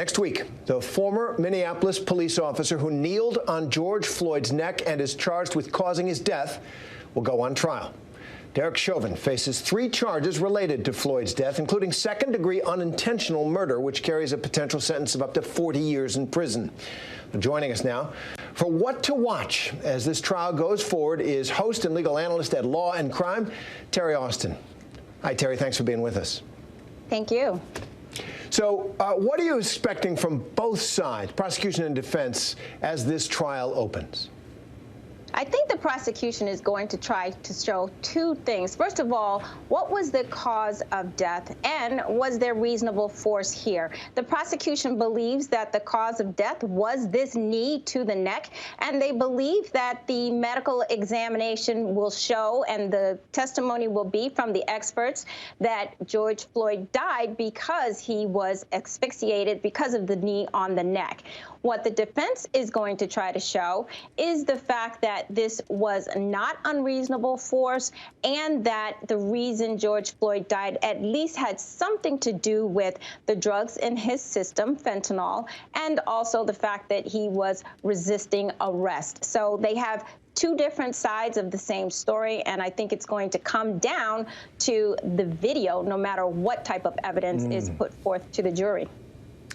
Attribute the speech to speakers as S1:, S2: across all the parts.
S1: Next week, the former Minneapolis police officer who kneeled on George Floyd's neck and is charged with causing his death will go on trial. Derek Chauvin faces 3 charges related to Floyd's death, including second-degree unintentional murder, which carries a potential sentence of up to 40 years in prison. Joining us now for what to watch as this trial goes forward is host and legal analyst at Law and Crime, Terry Austin. Hi, Terry. Thanks for being with us.
S2: Thank you.
S1: So what are you expecting from both sides, prosecution and defense, as this trial opens?
S2: I think the prosecution is going to try to show 2 things. First of all, what was the cause of death, and was there reasonable force here? The prosecution believes that the cause of death was this knee to the neck, and they believe that the medical examination will show, and the testimony will be from the experts, that George Floyd died because he was asphyxiated because of the knee on the neck. What the defense is going to try to show is the fact that this was not unreasonable force, and that the reason George Floyd died at least had something to do with the drugs in his system, fentanyl, and also the fact that he was resisting arrest. So they have 2 different sides of the same story, and I think it's going to come down to the video, no matter what type of evidence is put forth to the jury.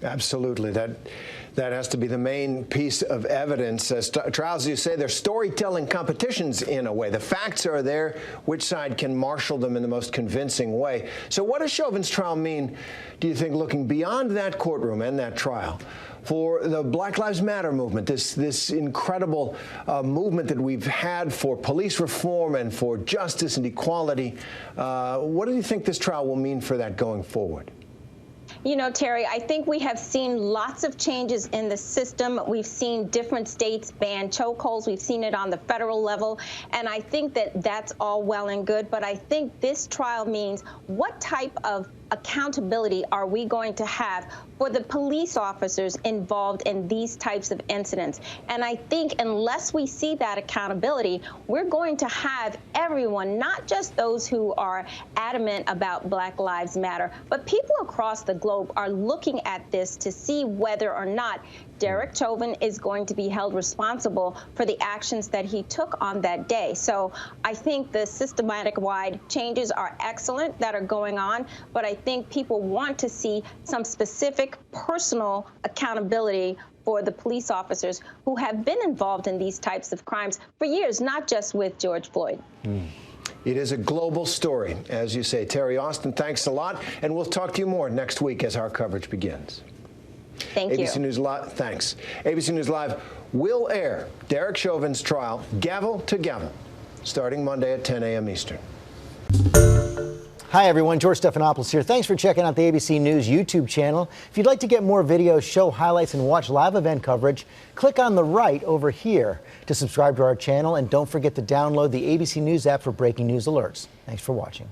S1: Absolutely. That has to be the main piece of evidence. Trials, you say, they're storytelling competitions in a way. The facts are there. Which side can marshal them in the most convincing way? So what does Chauvin's trial mean, do you think, looking beyond that courtroom and that trial, for the Black Lives Matter movement, this incredible movement that we've had for police reform and for justice and equality? What do you think this trial will mean for that going forward?
S2: You know, Terry, I think we have seen lots of changes in the system. We've seen different states ban chokeholds. We've seen it on the federal level. And I think that that's all well and good. But I think this trial means, what type of accountability are we going to have for the police officers involved in these types of incidents? And I think unless we see that accountability, we're going to have everyone, not just those who are adamant about Black Lives Matter, but people across the globe are looking at this to see whether or not Derek Chauvin is going to be held responsible for the actions that he took on that day. So I think the systematic-wide changes are excellent that are going on, but I think people want to see some specific personal accountability for the police officers who have been involved in these types of crimes for years, not just with George Floyd.
S1: It is a global story, as you say. Terry Austin, thanks a lot, and we'll talk to you more next week as our coverage begins.
S2: Thank you.
S1: ABC News Live, thanks. ABC News Live will air Derek Chauvin's trial, gavel to gavel, starting Monday at 10 a.m. Eastern.
S3: Hi, everyone. George Stephanopoulos here. Thanks for checking out the ABC News YouTube channel. If you'd like to get more videos, show highlights, and watch live event coverage, click on the right over here to subscribe to our channel. And don't forget to download the ABC News app for breaking news alerts. Thanks for watching.